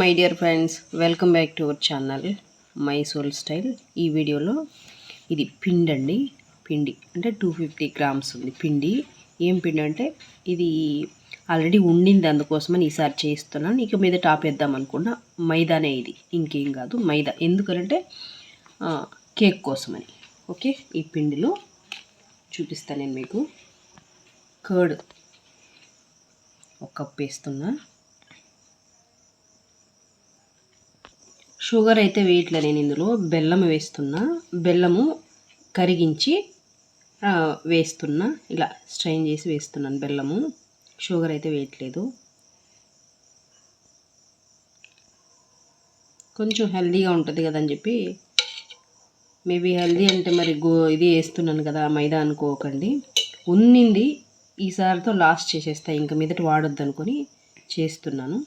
My dear friends, welcome back to our channel my soul style. ఈ వీడియోలో ఇది పిండి అండి. పిండి అంటే 250 గ్రామ్స్ ఉంది పిండి. ఏం పిండి అంటే ఇది ఆల్రెడీ ఉండింది, అందుకోసమని ఈసారి చేస్తున్నాను. ఇక మీద టాప్ వేద్దాం అనుకున్నా. మైదానే ఇది, ఇంకేం కాదు మైదా. ఎందుకంటే కేక్ కోసమని. ఓకే, ఈ పిండిలో చూపిస్తాను నేను మీకు. కర్డ్ ఒక కప్ వేస్తున్నా. షుగర్ అయితే వేయట్లే నేను, ఇందులో బెల్లం వేస్తున్నా. బెల్లము కరిగించి వేస్తున్నా, ఇలా స్ట్రైన్ చేసి వేస్తున్నాను బెల్లము. షుగర్ అయితే వేయట్లేదు. కొంచెం హెల్దీగా ఉంటుంది కదని చెప్పి, మేబీ హెల్దీ అంటే మరి ఇది వేస్తున్నాను కదా, మైదా అనుకోకండి. ఉన్నింది, ఈసారితో లాస్ట్ చేసేస్తా, ఇంక మీదట వాడొద్దు అనుకొని చేస్తున్నాను.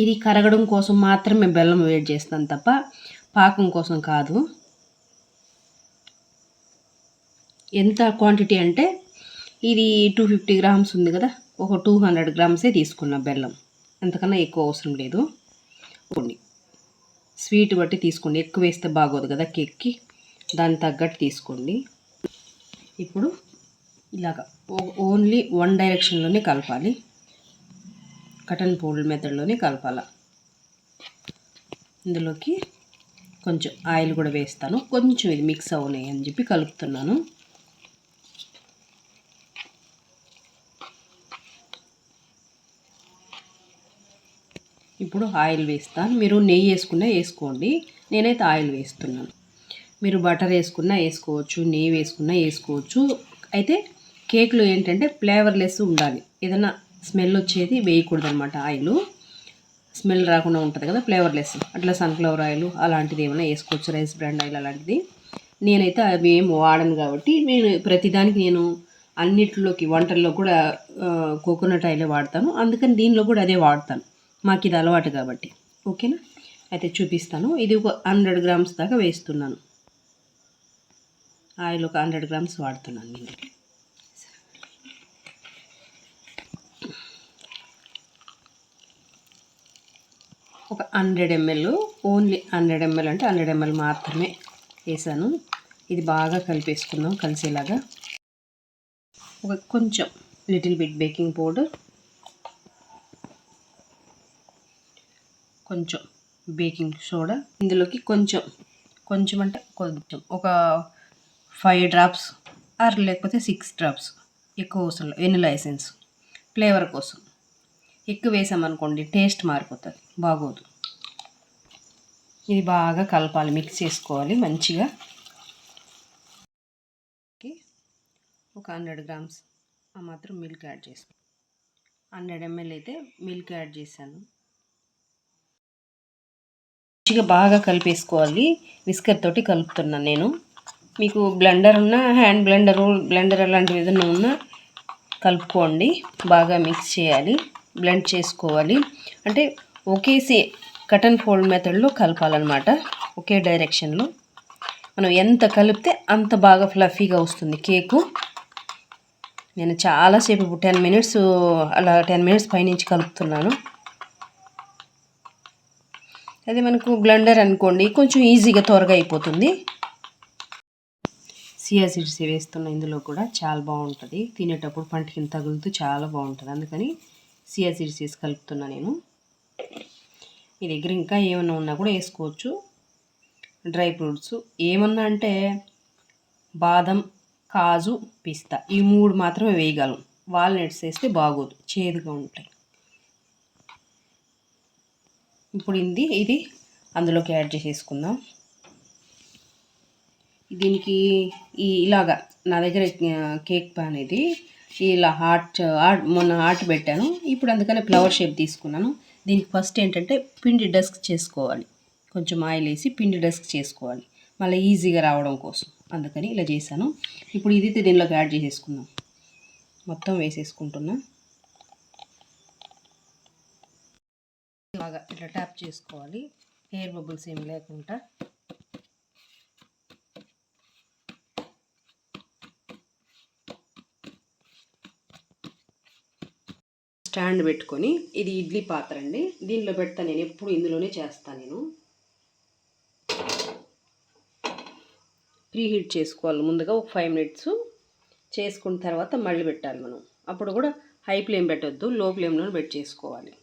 ఇది కరగడం కోసం మాత్రమే బెల్లం వేడి చేస్తాను తప్ప పాకం కోసం కాదు. ఎంత క్వాంటిటీ అంటే ఇది 250 గ్రామ్స్ ఉంది కదా, ఒక 200 గ్రామ్సే తీసుకున్న బెల్లం, అంతకన్నా ఎక్కువ అవసరం లేదు. కొన్ని స్వీట్ బట్టి తీసుకోండి, ఎక్కువ వేస్తే బాగోదు కదా కేక్కి, దానికి తగ్గట్టు తీసుకోండి. ఇప్పుడు ఇలాగా ఓన్లీ వన్ డైరెక్షన్లోనే కలపాలి, కటన్ ఫోల్డ్ మెథడ్లోనే కలపాల. ఇందులోకి కొంచెం ఆయిల్ కూడా వేస్తాను, కొంచెం ఇది మిక్స్ అవునాయి అని చెప్పి కలుపుతున్నాను. ఇప్పుడు ఆయిల్ వేస్తాను. మీరు నెయ్యి వేసుకున్నా వేసుకోండి, నేనైతే ఆయిల్ వేస్తున్నాను. మీరు బటర్ వేసుకున్నా వేసుకోవచ్చు, నెయ్యి వేసుకున్నా వేసుకోవచ్చు. అయితే కేక్లో ఏంటంటే ఫ్లేవర్లెస్ ఉండాలి, ఏదైనా స్మెల్ వచ్చేది వేయకూడదు అనమాట. ఆయిల్ స్మెల్ రాకుండా ఉంటుంది కదా, ఫ్లేవర్లెస్. అట్లా సన్ఫ్లవర్ ఆయిల్ అలాంటిది ఏమైనా వేసుకోవచ్చు, రైస్ బ్రాండ్ ఆయిల్ అలాంటిది. నేనైతే అవి ఏం వాడను కాబట్టి నేను ప్రతిదానికి నేను అన్నిటిలోకి వంటల్లో కూడా కోకోనట్ ఆయిలే వాడతాను. అందుకని దీనిలో కూడా అదే వాడతాను, మాకు ఇది అలవాటు కాబట్టి. ఓకేనా, అయితే చూపిస్తాను. ఇది ఒక 100 గ్రామ్స్ దాకా వేస్తున్నాను ఆయిల్, ఒక 100 గ్రామ్స్ వాడుతున్నాను నేను. ఒక 100 ml, ఓన్లీ 100 ml అంటే 100 ml మాత్రమే వేసాను. ఇది బాగా కలిపేసుకుందాం కలిసేలాగా. ఒక కొంచెం లిటిల్ బిట్ బేకింగ్ పౌడర్, కొంచెం బేకింగ్ సోడా, ఇందులోకి కొంచెం అంటే కొంచెం ఒక 5 డ్రాప్స్ ఆర్ లేకపోతే 6 డ్రాప్స్, ఎక్కువ అవసరం. వెనిలా ఎసెన్స్ ఫ్లేవర్ కోసం. ఎక్కువ వేసామనుకోండి టేస్ట్ మారిపోతుంది, బాగోదు. ఇది బాగా కలపాలి, మిక్స్ చేసుకోవాలి మంచిగా. ఒక 100 గ్రామ్స్ ఆ మాత్రం మిల్క్ యాడ్ చేస్తాను. 100 ml అయితే మిల్క్ యాడ్ చేశాను. మంచిగా బాగా కలిపేసుకోవాలి, విస్కర్ తోటి కలుపుతున్నాను నేను. మీకు బ్లెండర్ ఉన్నా, హ్యాండ్ బ్లెండర్ అలాంటివి ఏదైనా ఉన్నా కలుపుకోండి. బాగా మిక్స్ చేయాలి, బ్లెండ్ చేసుకోవాలి. అంటే ఒకేసి కటన్ ఫోల్డ్ మెథడ్లో కలపాలన్నమాట, ఒకే డైరెక్షన్లో. మనం ఎంత కలిపితే అంత బాగా ఫ్లఫీగా వస్తుంది కేకు. నేను చాలాసేపు 10 మినిట్స్ అలా 10 మినిట్స్ పైనుంచి కలుపుతున్నాను. అదే మనకు బ్లెండర్ అనుకోండి కొంచెం ఈజీగా త్వరగా అయిపోతుంది. సియా సీడ్స్ వేస్తున్నా ఇందులో కూడా, చాలా బాగుంటుంది తినేటప్పుడు, పంటికి తగులుతూ చాలా బాగుంటుంది. అందుకని సియా సీడ్స్ వేసి కలుపుతున్నా నేను. మీ దగ్గర ఇంకా ఏమన్నా ఉన్నా కూడా వేసుకోవచ్చు, డ్రై ఫ్రూట్స్ ఏమన్నా అంటే బాదం, కాజు, పిస్తా, ఈ 3 మాత్రమే వేయగలం. వాల్నట్స్ వేస్తే బాగోదు, చేదుగా ఉంటాయి. ఇప్పుడు ఇది అందులోకి యాడ్ చేసేసుకుందాం. దీనికి ఇలాగా నా దగ్గర కేక్ పాన్ ఇది ఇలా మొన్న హాట్ పెట్టాను. ఇప్పుడు అందుకని ఫ్లవర్ షేప్ తీసుకున్నాను. దీనికి ఫస్ట్ ఏంటంటే పిండి డస్క్ చేసుకోవాలి, కొంచెం ఆయిల్ వేసి పిండి డస్క్ చేసుకోవాలి, మళ్ళీ ఈజీగా రావడం కోసం. అందుకని ఇలా చేశాను. ఇప్పుడు ఇది దీనిలోకి యాడ్ చేసేసుకుందాం. మొత్తం వేసేసుకుంటున్నా. బాగా ఇట్లా ట్యాప్ చేసుకోవాలి, ఎయిర్ బబుల్స్ ఏం లేకుండా. స్టాండ్ పెట్టుకొని, ఇది ఇడ్లీ పాత్ర అండి, దీనిలో పెడతా. నేను ఎప్పుడు ఇందులోనే చేస్తాను. నేను ప్రీహీట్ చేసుకోవాలి ముందుగా ఒక 5 మినిట్స్. చేసుకున్న తర్వాత మళ్ళీ పెట్టాలి మనం. అప్పుడు కూడా హై ఫ్లేమ్ పెట్టొద్దు, లో ఫ్లేమ్లో పెట్టి చేసుకోవాలి.